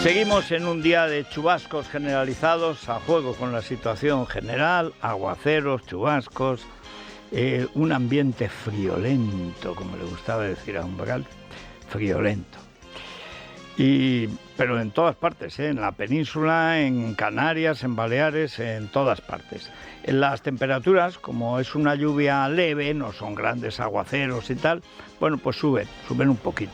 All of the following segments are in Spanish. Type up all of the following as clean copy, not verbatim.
Seguimos en un día de chubascos generalizados, a juego con la situación general, aguaceros, chubascos, un ambiente friolento, como le gustaba decir a Umbral, friolento. Pero en todas partes, en la península, en Canarias, en Baleares, en todas partes. En las temperaturas, como es una lluvia leve, no son grandes aguaceros y tal, bueno, pues suben un poquito.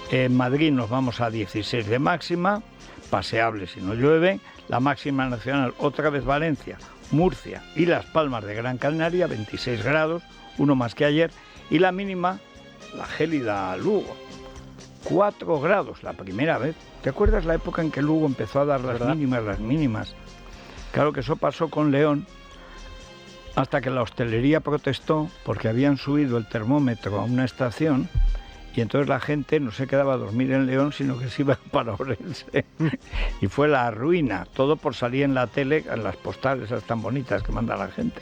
En Madrid nos vamos a 16 de máxima, paseable si no llueve. La máxima nacional, otra vez Valencia, Murcia y Las Palmas de Gran Canaria, 26 grados, uno más que ayer. Y la mínima, la gélida Lugo, 4 grados, la primera vez. ¿Te acuerdas la época en que Lugo empezó a dar las mínimas? Claro que eso pasó con León, hasta que la hostelería protestó porque habían subido el termómetro a una estación. Y entonces la gente no se quedaba a dormir en León, sino que se iba para Orense. Y fue la ruina, todo por salir en la tele, en las postales esas tan bonitas que manda la gente.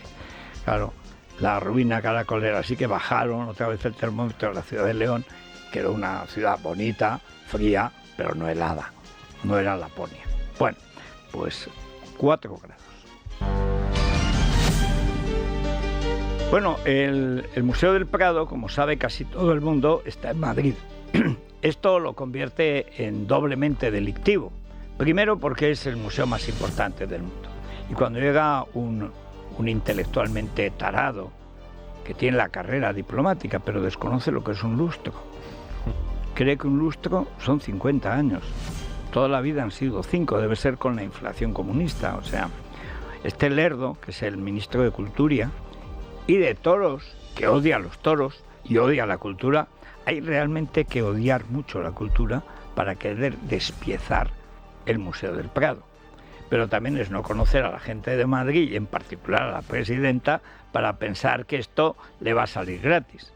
Claro, la ruina caracolera. Así que bajaron otra vez el termómetro a la ciudad de León, que era una ciudad bonita, fría, pero no helada. No era Laponia. Bueno, pues 4 grados. Bueno, el Museo del Prado, como sabe casi todo el mundo, está en Madrid. Esto lo convierte en doblemente delictivo. Primero porque es el museo más importante del mundo. Y cuando llega un intelectualmente tarado, que tiene la carrera diplomática, pero desconoce lo que es un lustro. Cree que un lustro son 50 años. Toda la vida han sido 5, debe ser con la inflación comunista. O sea, este Lerdo, que es el ministro de Cultura, y de toros, que odia a los toros y odia la cultura. Hay realmente que odiar mucho la cultura para querer despiezar el Museo del Prado. Pero también es no conocer a la gente de Madrid y en particular a la presidenta para pensar que esto le va a salir gratis.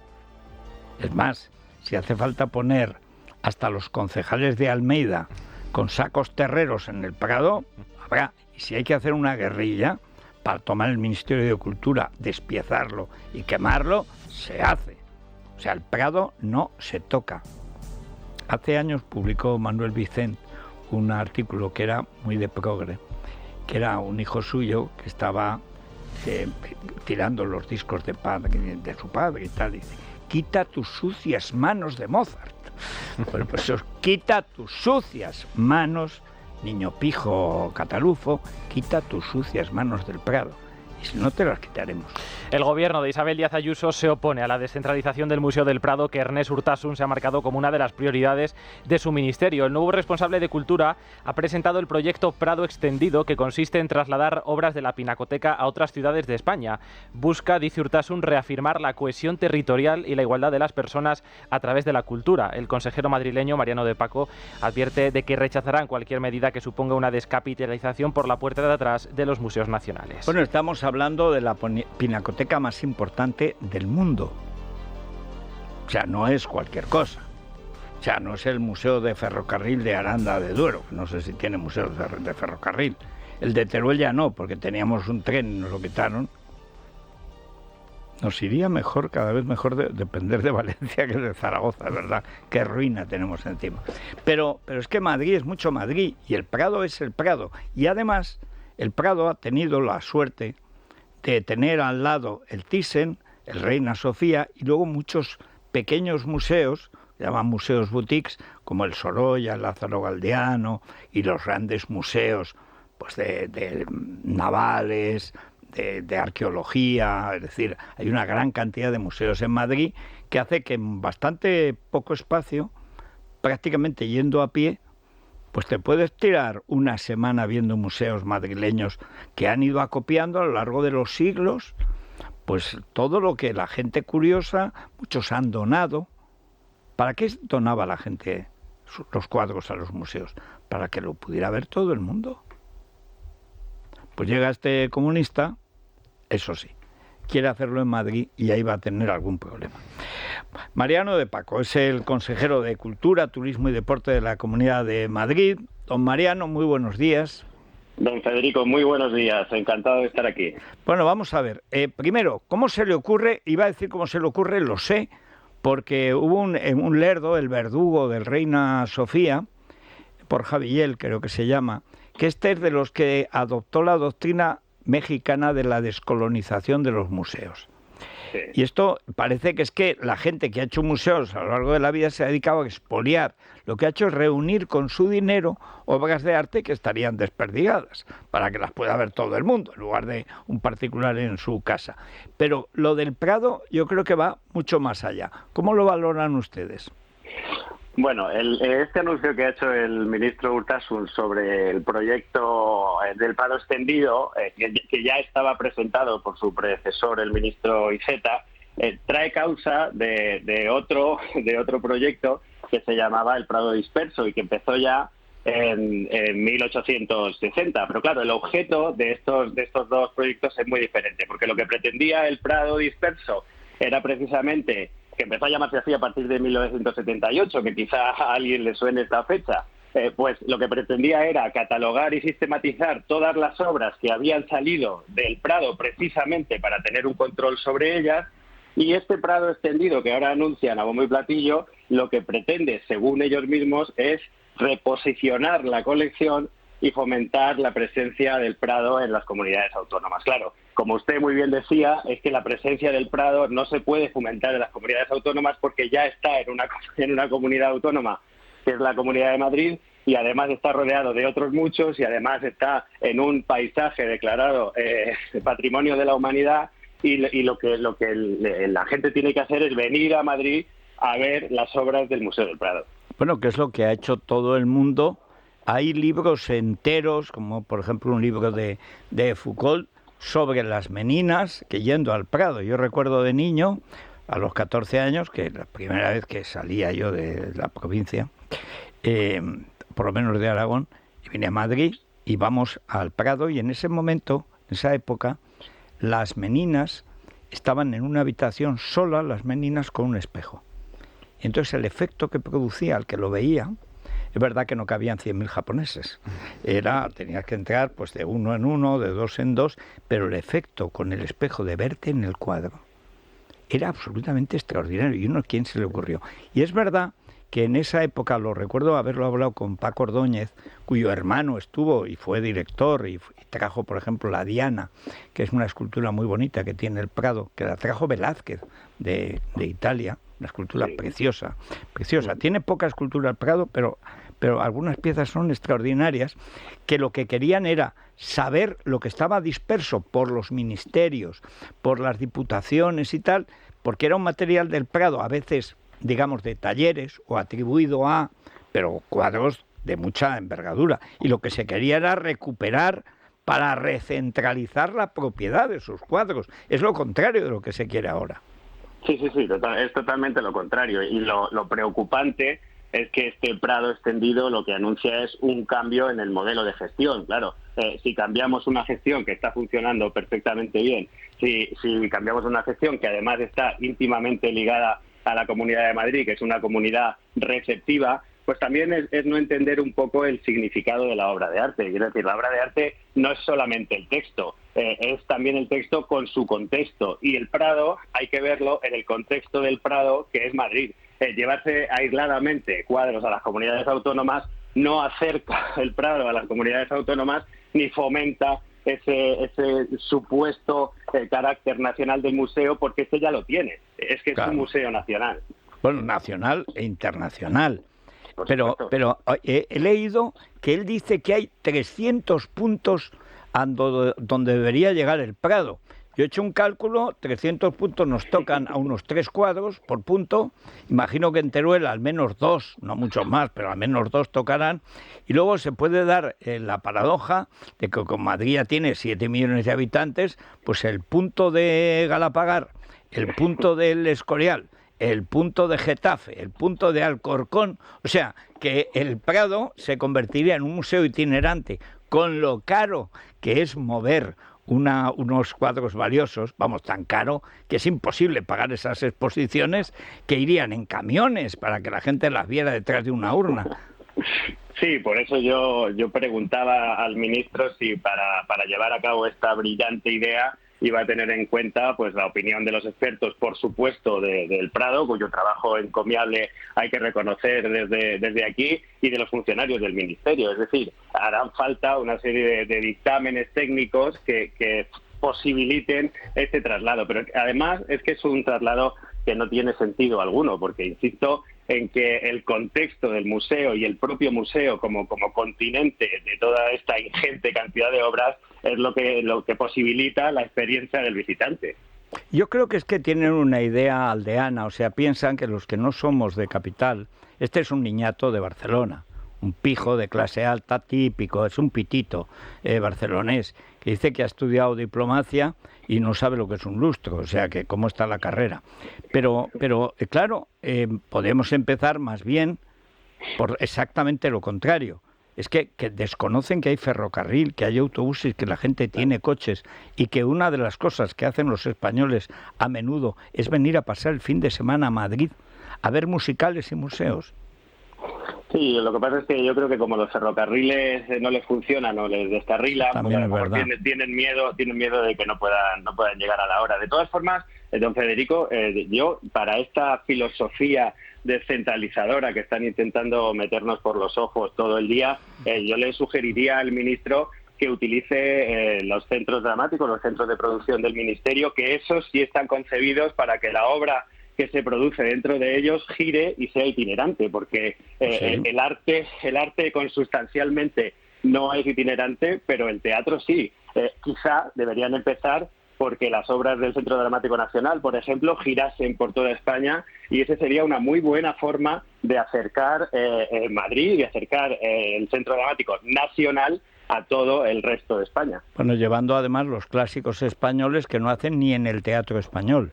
Es más, si hace falta poner hasta los concejales de Almeida con sacos terreros en el Prado, habrá. Y si hay que hacer una guerrilla para tomar el Ministerio de Cultura, despiezarlo y quemarlo, se hace. O sea, el Prado no se toca. Hace años publicó Manuel Vicent un artículo que era muy de progre, que era un hijo suyo que estaba tirando los discos de su padre y tal. Dice, quita tus sucias manos de Mozart. Bueno, pues eso, quita tus sucias manos, niño pijo catalufo, quita tus sucias manos del Prado. Y si no, te las quitaremos. El gobierno de Isabel Díaz Ayuso se opone a la descentralización del Museo del Prado, que Ernest Urtasun se ha marcado como una de las prioridades de su ministerio. El nuevo responsable de Cultura ha presentado el proyecto Prado Extendido, que consiste en trasladar obras de la Pinacoteca a otras ciudades de España. Busca, dice Urtasun, reafirmar la cohesión territorial y la igualdad de las personas a través de la cultura. El consejero madrileño, Mariano de Paco, advierte de que rechazarán cualquier medida que suponga una descapitalización por la puerta de atrás de los museos nacionales. Bueno, estamos hablando de la pinacoteca más importante del mundo. O sea, no es cualquier cosa. O sea, no es el Museo de Ferrocarril de Aranda de Duero. No sé si tiene museos de ferrocarril. El de Teruel ya no, porque teníamos un tren y nos lo quitaron. Nos iría mejor, cada vez mejor, depender de Valencia que de Zaragoza, ¿verdad? Qué ruina tenemos encima. Pero es que Madrid es mucho Madrid y el Prado es el Prado. Y además, el Prado ha tenido la suerte de tener al lado el Thyssen, el Reina Sofía y luego muchos pequeños museos, se llaman museos boutiques, como el Sorolla, el Lázaro Galdiano y los grandes museos pues de navales, de arqueología. Es decir, hay una gran cantidad de museos en Madrid que hace que en bastante poco espacio, prácticamente yendo a pie, pues te puedes tirar una semana viendo museos madrileños que han ido acopiando a lo largo de los siglos, pues todo lo que la gente curiosa, muchos han donado. ¿Para qué donaba la gente los cuadros a los museos? Para que lo pudiera ver todo el mundo. Pues llega este comunista, eso sí, quiere hacerlo en Madrid y ahí va a tener algún problema. Mariano de Paco es el consejero de Cultura, Turismo y Deporte de la Comunidad de Madrid. Don Mariano, muy buenos días. Don Federico, muy buenos días, encantado de estar aquí. Bueno, vamos a ver, primero, ¿cómo se le ocurre? Iba a decir cómo se le ocurre, lo sé, porque hubo un Lerdo, el verdugo del Reina Sofía, Borja Villel, creo que se llama, que este es de los que adoptó la doctrina mexicana de la descolonización de los museos. Sí. Y esto parece que es que la gente que ha hecho museos a lo largo de la vida se ha dedicado a expoliar. Lo que ha hecho es reunir con su dinero obras de arte que estarían desperdigadas para que las pueda ver todo el mundo, en lugar de un particular en su casa. Pero lo del Prado yo creo que va mucho más allá. ¿Cómo lo valoran ustedes? Bueno, este anuncio que ha hecho el ministro Urtasun sobre el proyecto del Prado extendido, que ya estaba presentado por su predecesor, el ministro Iceta, trae causa de otro proyecto que se llamaba el Prado disperso y que empezó ya en 1860. Pero claro, el objeto de estos dos proyectos es muy diferente, porque lo que pretendía el Prado disperso era precisamente, que empezó a llamarse así a partir de 1978, que quizá a alguien le suene esta fecha, pues lo que pretendía era catalogar y sistematizar todas las obras que habían salido del Prado precisamente para tener un control sobre ellas. Y este Prado extendido que ahora anuncian a bombo y platillo, lo que pretende, según ellos mismos, es reposicionar la colección y fomentar la presencia del Prado en las comunidades autónomas. Claro, como usted muy bien decía, es que la presencia del Prado no se puede fomentar en las comunidades autónomas porque ya está en una comunidad autónoma, que es la Comunidad de Madrid, y además está rodeado de otros muchos, y además está en un paisaje declarado Patrimonio de la Humanidad, y lo que la gente tiene que hacer es venir a Madrid a ver las obras del Museo del Prado. Bueno, que es lo que ha hecho todo el mundo. Hay libros enteros, como por ejemplo un libro de Foucault sobre las meninas, que yendo al Prado. Yo recuerdo de niño, a los 14 años, que la primera vez que salía yo de la provincia, por lo menos de Aragón, y vine a Madrid, y vamos al Prado, y en ese momento, en esa época, las meninas estaban en una habitación sola, las meninas con un espejo. Y entonces el efecto que producía al que lo veía, es verdad que no cabían 100.000 japoneses. Tenías que entrar pues de uno en uno, de dos en dos, pero el efecto con el espejo de verte en el cuadro era absolutamente extraordinario. Y uno, ¿quién se le ocurrió? Y es verdad que en esa época, lo recuerdo haberlo hablado con Paco Ordóñez, cuyo hermano estuvo y fue director y trajo, por ejemplo, la Diana, que es una escultura muy bonita que tiene el Prado, que la trajo Velázquez de Italia, una escultura preciosa, preciosa. Tiene poca escultura el Prado, pero algunas piezas son extraordinarias, que lo que querían era saber lo que estaba disperso por los ministerios, por las diputaciones y tal, porque era un material del Prado, a veces, digamos, de talleres o atribuido a, pero cuadros de mucha envergadura. Y lo que se quería era recuperar para recentralizar la propiedad de sus cuadros. Es lo contrario de lo que se quiere ahora. Sí, es totalmente lo contrario. Y lo preocupante es que este Prado extendido lo que anuncia es un cambio en el modelo de gestión. Claro, si cambiamos una gestión que está funcionando perfectamente bien, si cambiamos una gestión que además está íntimamente ligada a la Comunidad de Madrid, que es una comunidad receptiva, pues también es no entender un poco el significado de la obra de arte. Quiero decir, la obra de arte no es solamente el texto, es también el texto con su contexto. Y el Prado hay que verlo en el contexto del Prado, que es Madrid. Llevarse aisladamente cuadros a las comunidades autónomas no acerca el Prado a las comunidades autónomas ni fomenta ese supuesto carácter nacional del museo, porque este ya lo tiene. Es que es un museo nacional. Bueno, nacional e internacional. Pero he leído que él dice que hay 300 puntos donde debería llegar el Prado. Yo he hecho un cálculo, 300 puntos nos tocan a unos 3 cuadros por punto. Imagino que en Teruel al menos 2, no muchos más, pero al menos 2 tocarán. Y luego se puede dar la paradoja de que como Madrid ya tiene 7 millones de habitantes, pues el punto de Galapagar, el punto del Escorial, el punto de Getafe, el punto de Alcorcón, o sea, que el Prado se convertiría en un museo itinerante, con lo caro que es mover unos cuadros valiosos, vamos, tan caro que es imposible pagar esas exposiciones, que irían en camiones para que la gente las viera detrás de una urna. Sí, por eso yo preguntaba al ministro si para llevar a cabo esta brillante idea y va a tener en cuenta pues la opinión de los expertos, por supuesto, del Prado, cuyo trabajo encomiable hay que reconocer desde aquí, y de los funcionarios del Ministerio. Es decir, harán falta una serie de dictámenes técnicos que posibiliten este traslado. Pero además es que es un traslado que no tiene sentido alguno, porque insisto en que el contexto del museo y el propio museo como continente de toda esta ingente cantidad de obras es lo que posibilita la experiencia del visitante. Yo creo que es que tienen una idea aldeana, o sea, piensan que los que no somos de capital, este es un niñato de Barcelona, un pijo de clase alta típico, es un pitito barcelonés, que dice que ha estudiado diplomacia y no sabe lo que es un lustro, o sea, que cómo está la carrera. Pero claro, podemos empezar más bien por exactamente lo contrario. Es que desconocen que hay ferrocarril, que hay autobuses, que la gente tiene coches y que una de las cosas que hacen los españoles a menudo es venir a pasar el fin de semana a Madrid a ver musicales y museos. Sí, lo que pasa es que yo creo que como los ferrocarriles no les funcionan o les descarrilan, también pues es verdad. tienen miedo de que no puedan llegar a la hora. De todas formas, don Federico, yo para esta filosofía descentralizadora que están intentando meternos por los ojos todo el día, yo le sugeriría al ministro que utilice los centros dramáticos, los centros de producción del Ministerio, que esos sí están concebidos para que la obra que se produce dentro de ellos gire y sea itinerante, porque sí. el arte consustancialmente no es itinerante, pero el teatro sí. Quizá deberían empezar porque las obras del Centro Dramático Nacional, por ejemplo, girasen por toda España, y esa sería una muy buena forma de acercar Madrid y acercar el Centro Dramático Nacional a todo el resto de España. Bueno, llevando además los clásicos españoles que no hacen ni en el teatro español,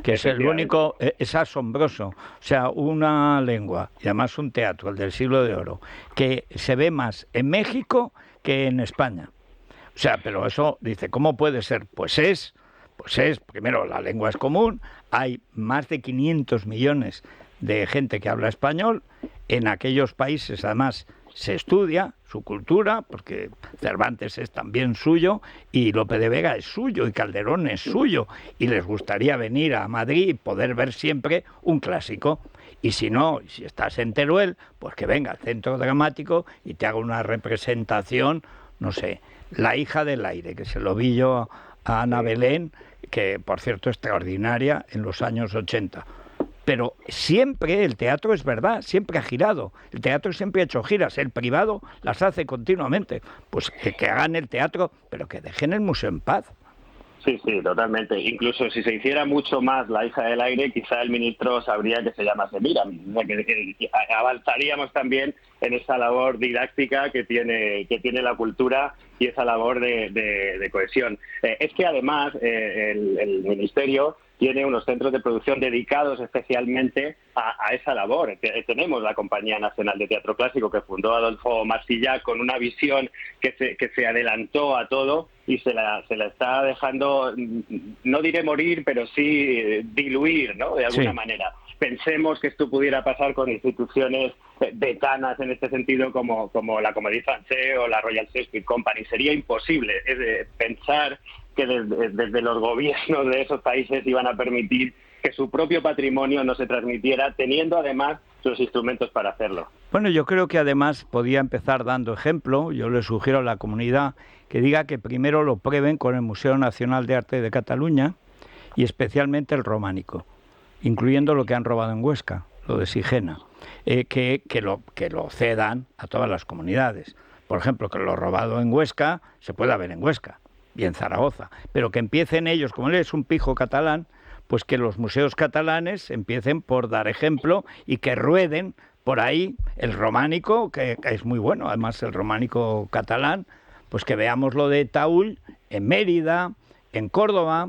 que es el único, es asombroso. O sea, una lengua y además un teatro, el del Siglo de Oro, que se ve más en México que en España. O sea, pero eso, dice, ¿cómo puede ser? Pues es, primero, la lengua es común, hay más de 500 millones de gente que habla español, en aquellos países además se estudia su cultura, porque Cervantes es también suyo, y Lope de Vega es suyo, y Calderón es suyo, y les gustaría venir a Madrid y poder ver siempre un clásico. Y si no, si estás en Teruel, pues que venga al Centro Dramático y te haga una representación, no sé, La hija del aire, que se lo vi yo a Ana Belén, que por cierto extraordinaria en los años 80. Pero siempre el teatro es verdad, siempre ha girado. El teatro siempre ha hecho giras, el privado las hace continuamente. Pues que hagan el teatro, pero que dejen el museo en paz. Sí, totalmente. Incluso si se hiciera mucho más La hija del aire, quizá el ministro sabría que se llamase Miramis. O sea, que avanzaríamos también en esa labor didáctica que tiene la cultura y esa labor de cohesión. Es que además el ministerio tiene unos centros de producción dedicados especialmente a esa labor. Tenemos la Compañía Nacional de Teatro Clásico, que fundó Adolfo Marsillach con una visión que se adelantó a todo y se la está dejando, no diré morir, pero sí diluir, ¿no? De alguna manera. Pensemos que esto pudiera pasar con instituciones decanas en este sentido como la Comédie Française o la Royal Shakespeare Company. Sería imposible pensar que desde los gobiernos de esos países iban a permitir que su propio patrimonio no se transmitiera, teniendo además los instrumentos para hacerlo. Bueno, yo creo que además podía empezar dando ejemplo. Yo le sugiero a la comunidad que diga que primero lo prueben con el Museo Nacional de Arte de Cataluña y especialmente el románico, incluyendo lo que han robado en Huesca, lo de Sigena, que lo cedan a todas las comunidades. Por ejemplo, que lo robado en Huesca se pueda ver en Huesca y en Zaragoza, pero que empiecen ellos, como él es un pijo catalán, pues que los museos catalanes empiecen por dar ejemplo y que rueden por ahí el románico, que es muy bueno, además el románico catalán, pues que veamos lo de Taúl en Mérida, en Córdoba,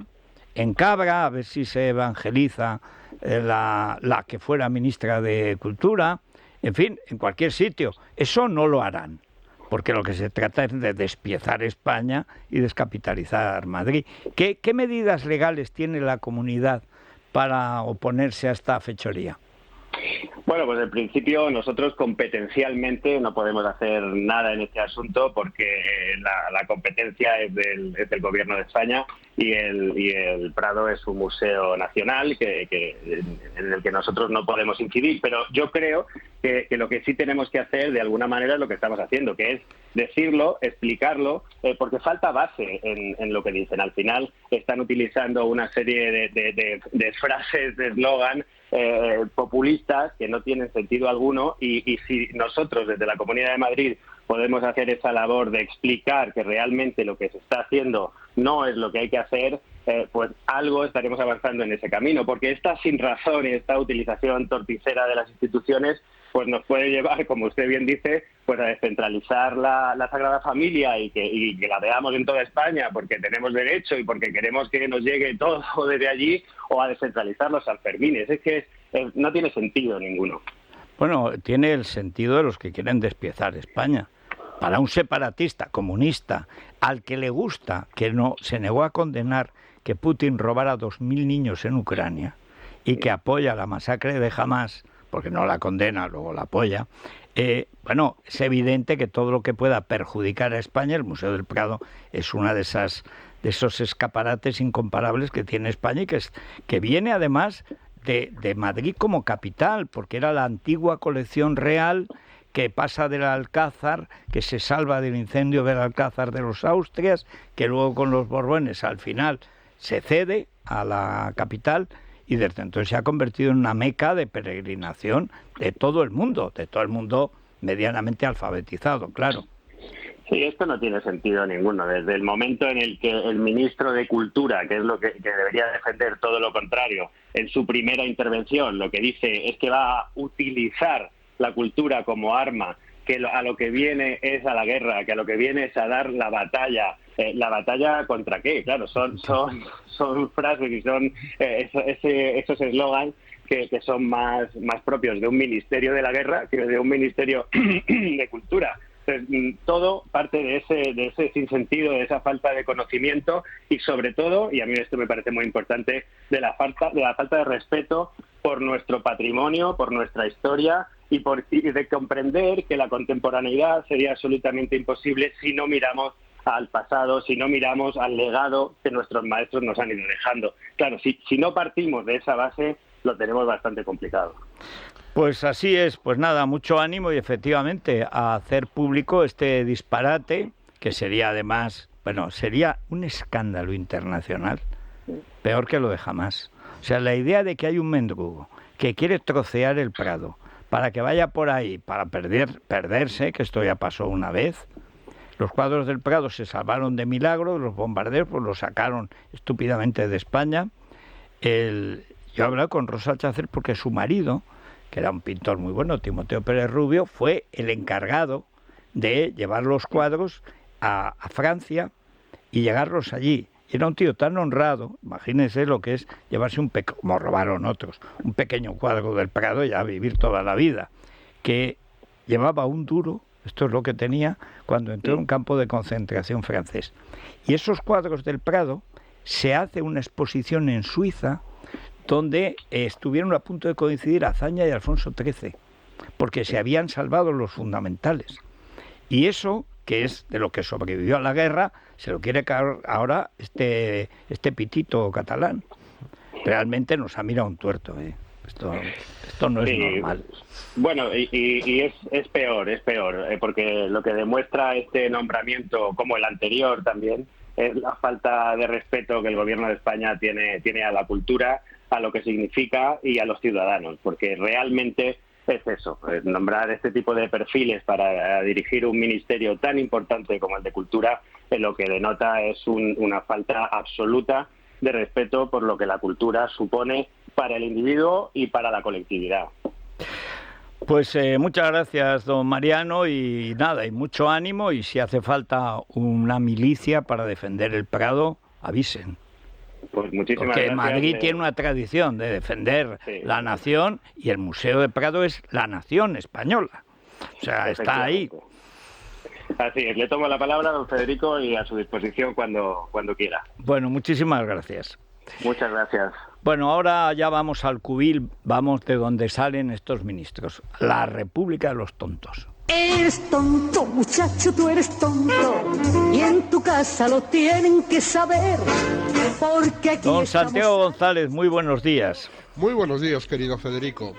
en Cabra, a ver si se evangeliza la que fuera ministra de Cultura, en fin, en cualquier sitio. Eso no lo harán, porque lo que se trata es de despiezar España y descapitalizar Madrid. ¿Qué medidas legales tiene la comunidad para oponerse a esta fechoría? Bueno, pues en principio nosotros competencialmente no podemos hacer nada en este asunto porque la competencia es del Gobierno de España y el Prado es un museo nacional en el que nosotros no podemos incidir. Pero yo creo que lo que sí tenemos que hacer de alguna manera es lo que estamos haciendo, que es decirlo, explicarlo, porque falta base en lo que dicen. Al final están utilizando una serie de frases, de eslogan populistas que no tienen sentido alguno y si nosotros desde la Comunidad de Madrid podemos hacer esa labor de explicar que realmente lo que se está haciendo no es lo que hay que hacer, pues algo estaremos avanzando en ese camino, porque esta sinrazón y esta utilización torticera de las instituciones pues nos puede llevar, como usted bien dice, pues a descentralizar la Sagrada Familia y que la veamos en toda España porque tenemos derecho y porque queremos que nos llegue todo desde allí, o a descentralizar los Sanfermines. Es que no tiene sentido ninguno. Bueno, tiene el sentido de los que quieren despiezar España. Para un separatista comunista al que le gusta, que no se negó a condenar que Putin robara 2.000 niños en Ucrania y que apoya la masacre de Hamás, porque no la condena, luego la apoya, bueno, es evidente que todo lo que pueda perjudicar a España, el Museo del Prado es una de esos escaparates incomparables que tiene España y que viene además de Madrid como capital, porque era la antigua colección real que pasa del Alcázar, que se salva del incendio del Alcázar de los Austrias, que luego con los Borbones al final se cede a la capital y desde entonces se ha convertido en una meca de peregrinación de todo el mundo medianamente alfabetizado, claro. Sí, esto no tiene sentido ninguno. Desde el momento en el que el ministro de Cultura, que es lo que debería defender todo lo contrario, en su primera intervención lo que dice es que va a utilizar la cultura como arma, que a lo que viene es a la guerra, que a lo que viene es a dar la batalla. ¿La batalla contra qué? Claro, son frases y son esos eslogans que son más propios de un ministerio de la guerra que de un ministerio de cultura. Entonces, todo parte de ese sinsentido, de esa falta de conocimiento y sobre todo, y a mí esto me parece muy importante, de la falta de respeto por nuestro patrimonio, por nuestra historia y de comprender que la contemporaneidad sería absolutamente imposible si no miramos al pasado, si no miramos al legado que nuestros maestros nos han ido dejando. Claro, si no partimos de esa base, lo tenemos bastante complicado. Pues así es, pues nada, mucho ánimo y efectivamente a hacer público este disparate, que sería además, bueno, sería un escándalo internacional, peor que lo de Hamás. O sea, la idea de que hay un mendrugo que quiere trocear el Prado para que vaya por ahí, para perderse, que esto ya pasó una vez. Los cuadros del Prado se salvaron de milagro, los bombardeos pues los sacaron estúpidamente de España. Yo he hablado con Rosa Alcácer porque su marido, que era un pintor muy bueno, Timoteo Pérez Rubio, fue el encargado de llevar los cuadros a Francia y llegarlos allí. Y era un tío tan honrado, imagínense lo que es llevarse como robaron otros, un pequeño cuadro del Prado y a vivir toda la vida, que llevaba un duro, esto es lo que tenía, cuando entró en un campo de concentración francés. Y esos cuadros del Prado, se hace una exposición en Suiza, donde estuvieron a punto de coincidir Azaña y Alfonso XIII, porque se habían salvado los fundamentales. Y eso, que es de lo que sobrevivió a la guerra, se lo quiere cargar ahora este pitito catalán. Realmente nos ha mirado un tuerto, ¿eh? Esto no es normal. Bueno, y es peor, porque lo que demuestra este nombramiento, como el anterior también, es la falta de respeto que el Gobierno de España tiene a la cultura, a lo que significa y a los ciudadanos, porque realmente es eso, nombrar este tipo de perfiles para dirigir un ministerio tan importante como el de Cultura, lo que denota es una falta absoluta de respeto por lo que la cultura supone para el individuo y para la colectividad. Pues muchas gracias, don Mariano, y nada, y mucho ánimo, y si hace falta una milicia para defender el Prado, avisen. Pues muchísimas Porque gracias. Madrid tiene una tradición de defender la nación y el Museo del Prado es la nación española. O sea, está ahí. Así es, le tomo la palabra a don Federico y a su disposición cuando quiera. Bueno, muchísimas gracias. Muchas gracias. Bueno, ahora ya vamos al cubil, vamos de donde salen estos ministros. La República de los Tontos. Eres tonto, muchacho, tú eres tonto. Y en tu casa lo tienen que saber. Porque aquí Don estamos... Santiago González, muy buenos días. Muy buenos días, querido Federico.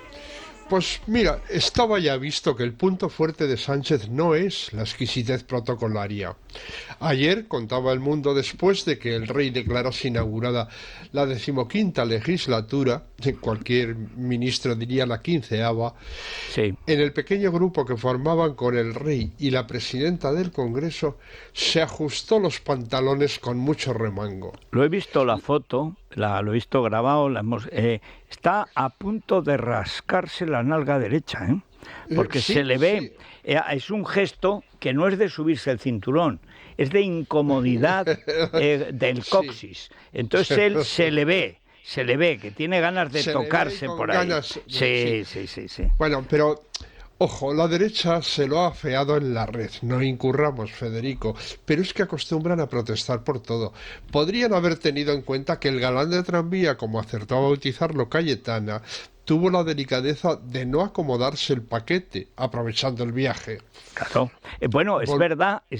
Pues mira, estaba ya visto que el punto fuerte de Sánchez no es la exquisitez protocolaria. Ayer contaba El Mundo, después de que el rey declarase inaugurada la 15ª legislatura, cualquier ministro diría la 15ª, Sí. en el pequeño grupo que formaban con el rey y la presidenta del Congreso, se ajustó los pantalones con mucho remango. Lo he visto la foto, lo he visto grabado, está a punto de rascarse la nalga derecha, porque Sí, se le ve, sí. es un gesto que no es de subirse el cinturón, es de incomodidad del Sí. coxis. Entonces él se le ve que tiene ganas de Se le ve tocarse con por ahí. ganas, Sí. Bueno, pero ojo, la derecha se lo ha afeado en la red, no incurramos, Federico, pero es que acostumbran a protestar por todo. Podrían haber tenido en cuenta que el galán de tranvía, como acertó a bautizarlo Cayetana, tuvo la delicadeza de no acomodarse el paquete, aprovechando el viaje. Claro. Bueno, es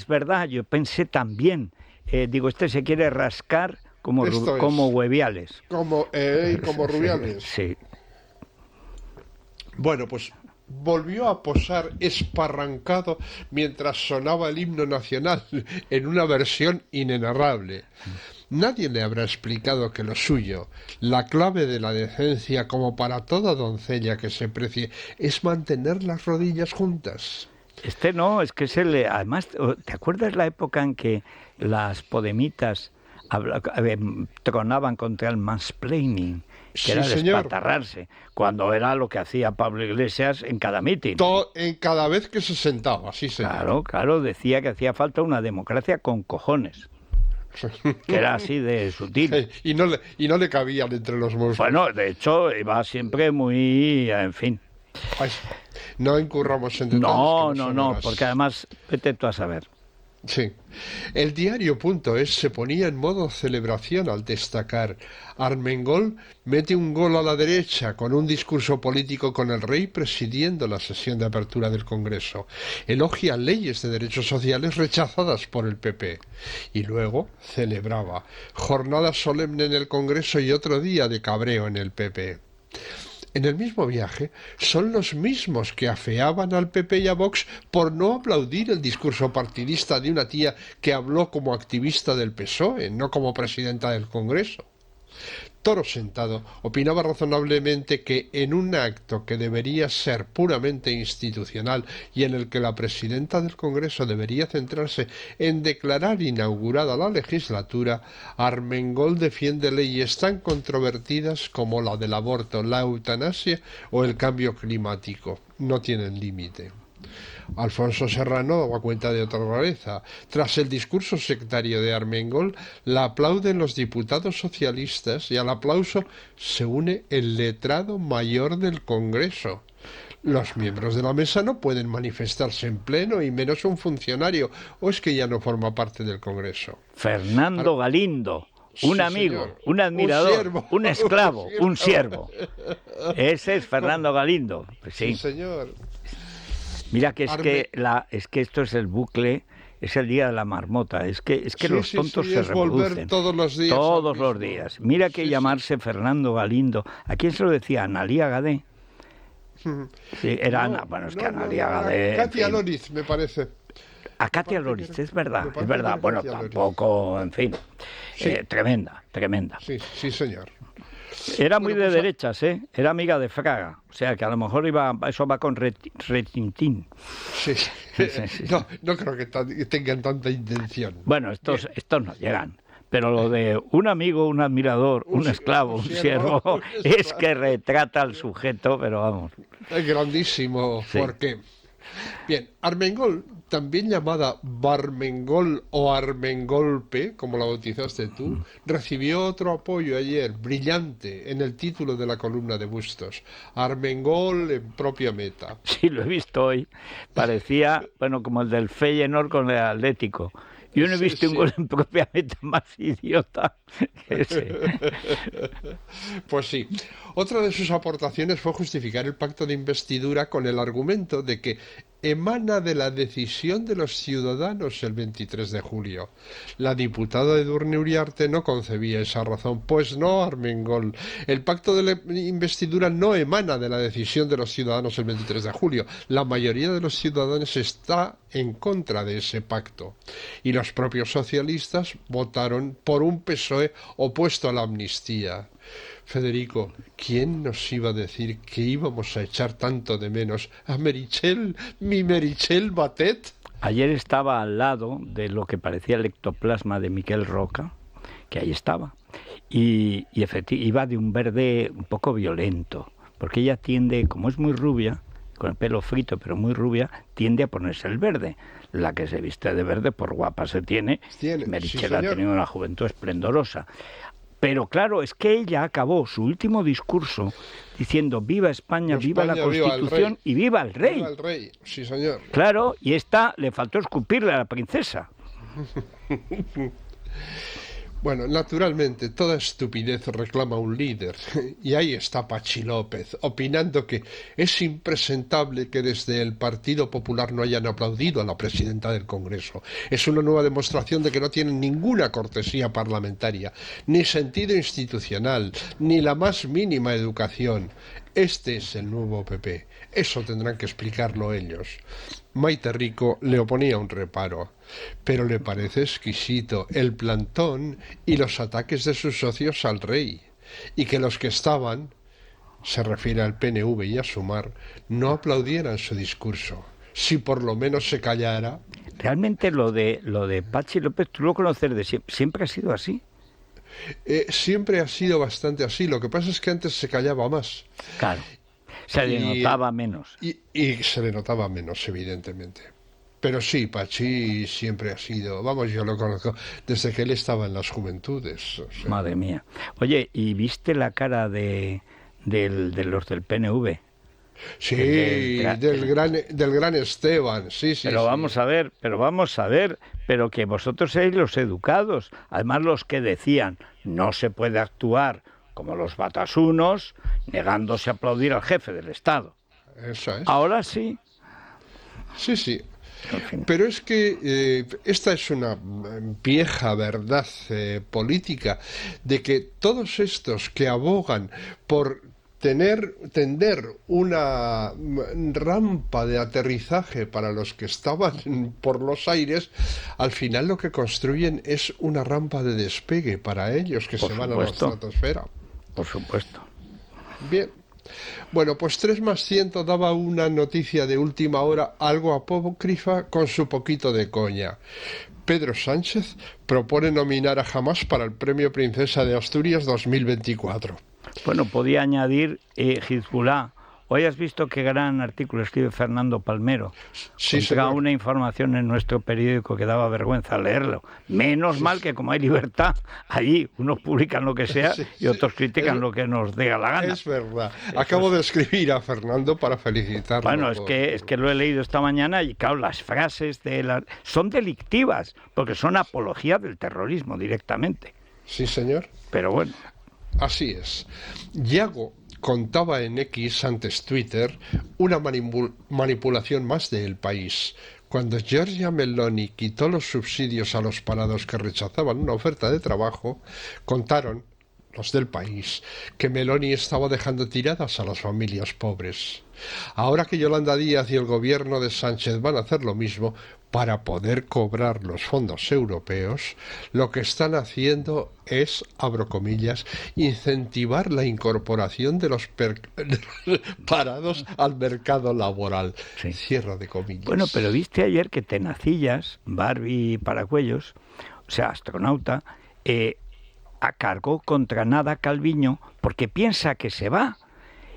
verdad, yo pensé también, este se quiere rascar como Esto es. como Hueviales. Como Rubiales. Sí. Bueno, pues volvió a posar esparrancado mientras sonaba el himno nacional en una versión inenarrable. Nadie le habrá explicado que lo suyo, la clave de la decencia como para toda doncella que se precie, es mantener las rodillas juntas. No, es que además, ¿te acuerdas la época en que las podemitas tronaban contra el mansplaining? Que Sí, era señor. despatarrarse, cuando era lo que hacía Pablo Iglesias en cada mitin. En cada vez que se sentaba, sí, señor. Claro, decía que hacía falta una democracia con cojones, que era así de sutil. Y no le cabían entre los monstruos. Bueno, de hecho, iba siempre muy, en fin. Ay, no incurramos en detalles. que son No, horas. porque además, vete tú a saber. Sí. El diario.es se ponía en modo celebración al destacar: Armengol mete un gol a la derecha con un discurso político con el rey presidiendo la sesión de apertura del Congreso. Elogia leyes de derechos sociales rechazadas por el PP. Y luego celebraba: jornada solemne en el Congreso y otro día de cabreo en el PP. En el mismo viaje, son los mismos que afeaban al PP y a Vox por no aplaudir el discurso partidista de una tía que habló como activista del PSOE, no como presidenta del Congreso. Toro Sentado opinaba razonablemente que en un acto que debería ser puramente institucional y en el que la presidenta del Congreso debería centrarse en declarar inaugurada la legislatura, Armengol defiende leyes tan controvertidas como la del aborto, la eutanasia o el cambio climático. No tienen límite. Alfonso Serrano daba cuenta de otra rareza. Tras el discurso sectario de Armengol, la aplauden los diputados socialistas y al aplauso se une el letrado mayor del Congreso. Los miembros de la mesa no pueden manifestarse en pleno y menos un funcionario, o es que ya no forma parte del Congreso. Fernando Galindo. Un Sí, amigo, señor. un admirador, Un siervo. un esclavo, un siervo. Ese es Fernando Galindo. Pues sí. Sí, señor. Mira que es que esto es el bucle, es el día de la marmota, es que Sí, los sí, tontos sí, se es volver reproducen. todos los días Todos al los mismo. días. Mira que Sí, sí. llamarse Fernando Galindo. ¿A quién se lo decía? ¿Analía Gadé? Sí, era Ana. Bueno, es que Analía Gadé. en Katia fin. Loriz, me parece. A Katia Loriz, es verdad, me es parece verdad. que era Bueno, Katia Loriz. tampoco, en fin. Sí. Tremenda. Sí, sí, señor. Era muy Bueno, de pues, derechas, ¿eh? Era amiga de Fraga. O sea, que a lo mejor eso va con retintín. Sí. sí. No creo que tengan tanta intención. Bueno, estos no llegan. Pero lo de un amigo, un admirador, un esclavo, un siervo, un es que retrata al sujeto, pero vamos. Es grandísimo, Sí. porque... Bien, Armengol, también llamada Barmengol o Armengolpe, como la bautizaste tú, recibió otro apoyo ayer, brillante, en el título de la columna de Bustos. Armengol en propia meta. Sí, lo he visto hoy. Parecía, bueno, como el del Feyenoord con el Atlético. Yo no he visto un Sí. gol en propia meta más idiota que ese. Pues sí. Otra de sus aportaciones fue justificar el pacto de investidura con el argumento de que emana de la decisión de los ciudadanos el 23 de julio. La diputada Edurne Uriarte no concebía esa razón. Pues no, Armengol. El pacto de la investidura no emana de la decisión de los ciudadanos el 23 de julio. La mayoría de los ciudadanos está en contra de ese pacto. Y los propios socialistas votaron por un PSOE opuesto a la amnistía. Federico, ¿quién nos iba a decir que íbamos a echar tanto de menos a Meritxell, mi Meritxell Batet? Ayer estaba al lado de lo que parecía el ectoplasma de Miquel Roca, que ahí estaba, y iba de un verde un poco violento, porque ella tiende, como es muy rubia, con el pelo frito pero muy rubia, tiende a ponerse el verde. La que se viste de verde, por guapa se tiene, Meritxell ha tenido una juventud esplendorosa. Pero claro, es que ella acabó su último discurso diciendo viva España, viva la Constitución y viva el rey. Viva el rey, sí señor. Claro, y esta le faltó escupirle a la princesa. Bueno, naturalmente, toda estupidez reclama un líder. Y ahí está Pachi López, opinando que es impresentable que desde el Partido Popular no hayan aplaudido a la presidenta del Congreso. Es una nueva demostración de que no tienen ninguna cortesía parlamentaria, ni sentido institucional, ni la más mínima educación. Este es el nuevo PP. Eso tendrán que explicarlo ellos. Maite Rico le oponía un reparo, pero le parece exquisito el plantón y los ataques de sus socios al rey, y que los que estaban, se refiere al PNV y a Sumar, no aplaudieran su discurso. Si por lo menos se callara. Realmente lo de Pachi López, tú lo conoces de siempre ha sido así. Siempre ha sido bastante así. Lo que pasa es que antes se callaba más. Claro. Se le notaba menos. Y se le notaba menos, evidentemente. Pero sí, Pachi siempre ha sido... Vamos, yo lo conozco desde que él estaba en las juventudes. O sea. Madre mía. Oye, ¿y viste la cara de los del PNV? Sí, del gran Esteban, sí. Pero vamos a ver, pero que vosotros sois los educados. Además, los que decían, no se puede actuar como los batasunos, negándose a aplaudir al jefe del Estado. Eso es. Ahora sí. Sí. Pero es que esta es una vieja verdad política, de que todos estos que abogan por tender una rampa de aterrizaje para los que estaban por los aires, al final lo que construyen es una rampa de despegue para ellos que se van a la estratosfera. Por supuesto. Bien. Bueno, pues 3 más 100 daba una noticia de última hora algo apócrifa con su poquito de coña. Pedro Sánchez propone nominar a Hamás para el Premio Princesa de Asturias 2024. Bueno, podía añadir Hezbollah. Hoy has visto qué gran artículo escribe Fernando Palmero. Sí, contra una información en nuestro periódico que daba vergüenza leerlo. Menos mal que como hay libertad, allí unos publican lo que sea y otros critican lo que nos dé la gana. Es verdad. Acabo de escribir a Fernando para felicitarlo. Bueno, es que lo he leído esta mañana y claro, las frases son delictivas, porque son apología del terrorismo directamente. Sí, señor. Pero bueno. Así es. Yago contaba en X, antes Twitter, una manipulación más de El País. Cuando Giorgia Meloni quitó los subsidios a los parados que rechazaban una oferta de trabajo, contaron los del País que Meloni estaba dejando tiradas a las familias pobres. Ahora que Yolanda Díaz y el gobierno de Sánchez van a hacer lo mismo, para poder cobrar los fondos europeos, lo que están haciendo es, abro comillas, incentivar la incorporación de los parados al mercado laboral. Sí. Cierro de comillas. Bueno, pero viste ayer que Tenacillas, Barbie Paracuellos, o sea, astronauta, cargó contra Nada Calviño porque piensa que se va.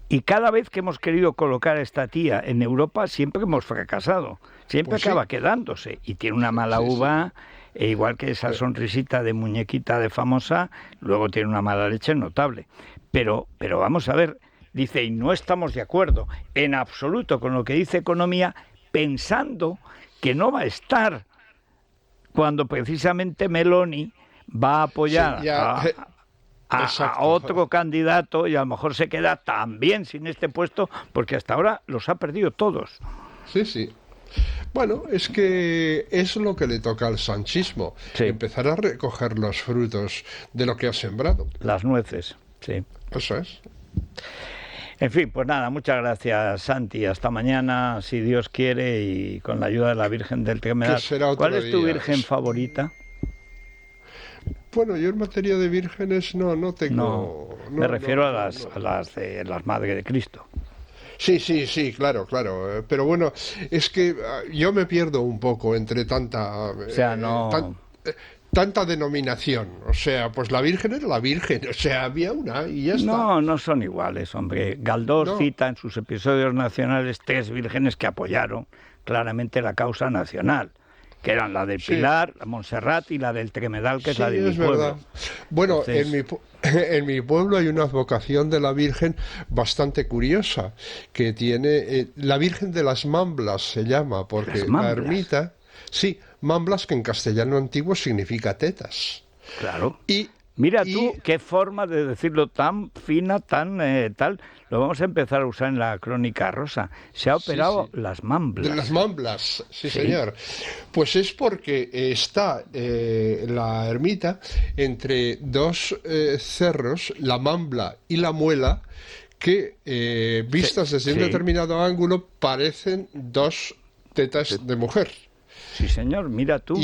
Y cada vez que hemos querido colocar a esta tía en Europa, siempre hemos fracasado. Siempre pues acaba quedándose. Y tiene una mala uva, igual que esa sonrisita de muñequita de famosa, luego tiene una mala leche notable. Pero vamos a ver, dice, y no estamos de acuerdo en absoluto con lo que dice Economía, pensando que no va a estar cuando precisamente Meloni va a apoyar Sí, ya, a otro candidato y a lo mejor se queda también sin este puesto porque hasta ahora los ha perdido todos. Sí, sí. Bueno, es que es lo que le toca al sanchismo, Sí. empezar a recoger los frutos de lo que ha sembrado. Las nueces, sí. Eso es. En fin, pues nada, muchas gracias, Santi. Hasta mañana, si Dios quiere, y con la ayuda de la Virgen del Tremedal. Que será otro ¿Cuál es tu día. virgen favorita? Bueno, yo en materia de vírgenes no tengo... Me refiero a no. las Madres de Cristo. Sí, claro. Pero bueno, es que yo me pierdo un poco entre tanta... O sea, no... tanta denominación. O sea, pues la Virgen era la Virgen. O sea, había una y ya está. No son iguales, hombre. Galdós No. cita en sus episodios nacionales 3 vírgenes que apoyaron claramente la causa nacional, que eran la del Sí. Pilar, la Montserrat y la del Tremedal, que es Sí, la de mi es pueblo. verdad. Bueno, Entonces- en mi pueblo hay una advocación de la Virgen bastante curiosa, que tiene... la Virgen de las Mamblas se llama, porque Las la Mamblas. ermita... Sí, Mamblas, que en castellano antiguo significa tetas. Claro. Y Mira y- tú qué forma de decirlo tan fina, tan tal. Lo vamos a empezar a usar en la Crónica Rosa. Se ha operado sí. las mamblas. De las Mamblas, sí, Sí. señor. Pues es porque está la ermita entre dos cerros, la Mambla y la Muela, que vistas desde un sí. determinado ángulo parecen dos tetas de mujer. Sí, señor, mira tú.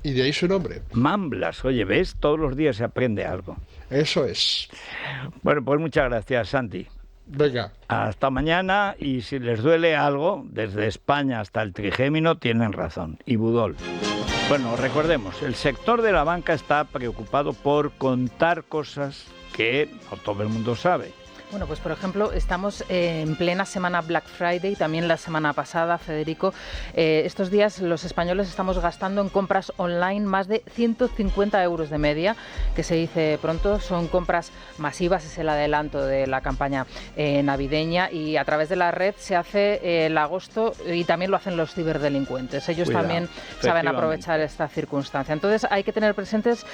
Y de ahí su nombre. Mamblas, oye, ¿ves? Todos los días se aprende algo. Eso es. Bueno, pues muchas gracias, Santi. Venga. Hasta mañana, y si les duele algo, desde España hasta el Trigémino tienen razón. Y Budol. Bueno, recordemos, el sector de la banca está preocupado por contar cosas que no todo el mundo sabe. Bueno, pues por ejemplo, estamos en plena semana Black Friday, también la semana pasada, Federico. Estos días los españoles estamos gastando en compras online más de 150 euros de media, que se dice pronto, son compras masivas, es el adelanto de la campaña navideña, y a través de la red se hace el agosto y también lo hacen los ciberdelincuentes. Ellos Cuidado, también saben efectivamente. aprovechar esta circunstancia. Entonces hay que tener presentes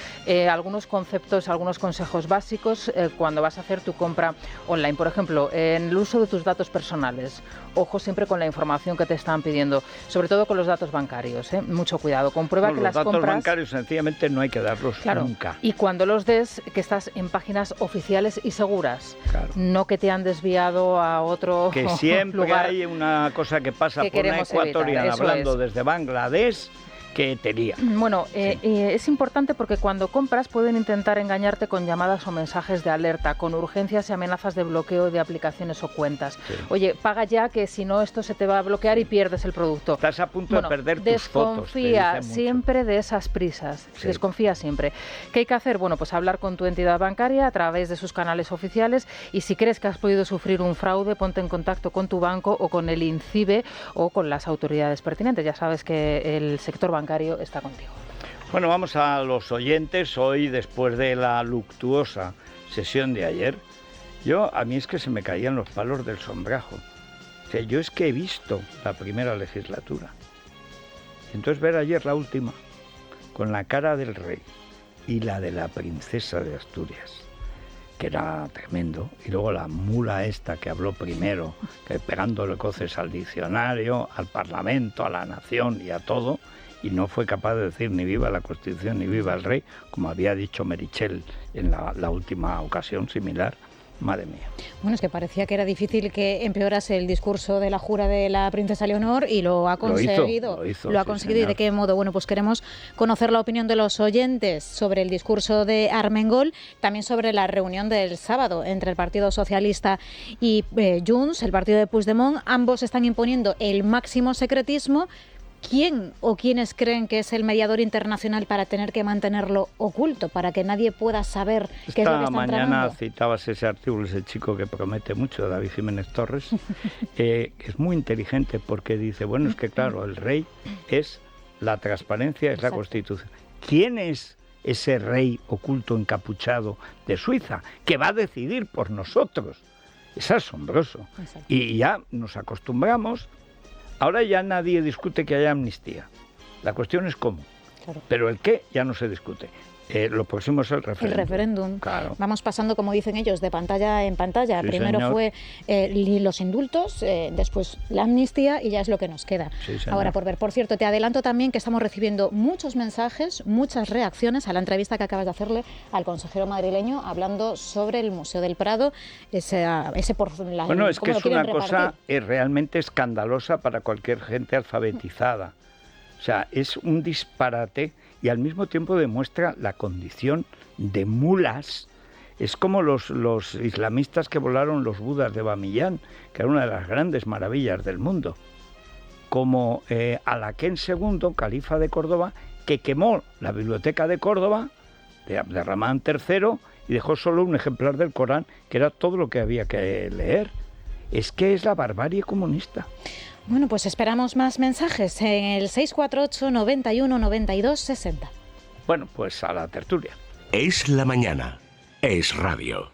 algunos conceptos, algunos consejos básicos cuando vas a hacer tu compra online. Por ejemplo, en el uso de tus datos personales. Ojo siempre con la información que te están pidiendo, sobre todo con los datos bancarios. Mucho cuidado. Comprueba No, que los las datos compras... bancarios sencillamente no hay que darlos Claro, nunca. y cuando los des, que estás en páginas oficiales y seguras. Claro. No que te han desviado a otro Que siempre lugar. hay una cosa que pasa que por una queremos evitar, ecuatoriana eso hablando es. desde Bangladesh, que te lía. Bueno, es importante porque cuando compras pueden intentar engañarte con llamadas o mensajes de alerta, con urgencias y amenazas de bloqueo de aplicaciones o cuentas. Sí. Oye, paga ya, que si no esto se te va a bloquear y pierdes el producto. Estás a punto de perder tus fotos. te Desconfía dicen mucho. siempre de esas prisas. Sí. Desconfía siempre. ¿Qué hay que hacer? Bueno, pues hablar con tu entidad bancaria a través de sus canales oficiales, y si crees que has podido sufrir un fraude, ponte en contacto con tu banco o con el INCIBE o con las autoridades pertinentes. Ya sabes que el sector bancario está contigo. Bueno, vamos a los oyentes. Hoy, después de la luctuosa sesión de ayer, a mí es que se me caían los palos del sombrajo. O sea, yo es que he visto la primera legislatura. Entonces ver ayer la última, con la cara del rey y la de la princesa de Asturias, que era tremendo, y luego la mula esta que habló primero, que pegándole coces al diccionario, al Parlamento, a la nación y a todo, y no fue capaz de decir ni viva la Constitución ni viva el rey, como había dicho Merichel en la última ocasión similar. Madre mía. Bueno, es que parecía que era difícil que empeorase el discurso de la jura de la princesa Leonor, y lo ha conseguido. Lo ha sí, conseguido. ¿Y señor. de qué modo? Bueno, pues queremos conocer la opinión de los oyentes sobre el discurso de Armengol, también sobre la reunión del sábado entre el Partido Socialista y Junts, el partido de Puigdemont. Ambos están imponiendo el máximo secretismo. ¿Quién o quiénes creen que es el mediador internacional para tener que mantenerlo oculto, para que nadie pueda saber qué es lo que Esta están mañana tramando? citabas ese artículo, ese chico que promete mucho, David Jiménez Torres, que es muy inteligente porque dice, bueno, es que claro, el rey es la transparencia, es la Exacto. Constitución. ¿Quién es ese rey oculto encapuchado de Suiza que va a decidir por nosotros? Es asombroso. Exacto. Y ya nos acostumbramos. Ahora ya nadie discute que haya amnistía. La cuestión es cómo. Claro. Pero el qué ya no se discute. Lo próximo es el referéndum. El referéndum. Claro. Vamos pasando, como dicen ellos, de pantalla en pantalla. Sí, Primero señor. fue los indultos, después la amnistía y ya es lo que nos queda. Sí, señor. Ahora por ver. Por cierto, te adelanto también que estamos recibiendo muchos mensajes, muchas reacciones a la entrevista que acabas de hacerle al consejero madrileño hablando sobre el Museo del Prado, ese por la... Bueno, es que cómo lo es una quieren cosa repartir. realmente escandalosa para cualquier gente alfabetizada. O sea, es un disparate y al mismo tiempo demuestra la condición de mulas. Es como los islamistas que volaron los budas de Bamiyan, que era una de las grandes maravillas del mundo. Como Alaquén II, califa de Córdoba, que quemó la biblioteca de Córdoba de Abderramán III y dejó solo un ejemplar del Corán, que era todo lo que había que leer. Es que es la barbarie comunista. Bueno, pues esperamos más mensajes en el 648 91 92 60. Bueno, pues a la tertulia. Es la mañana. Es radio.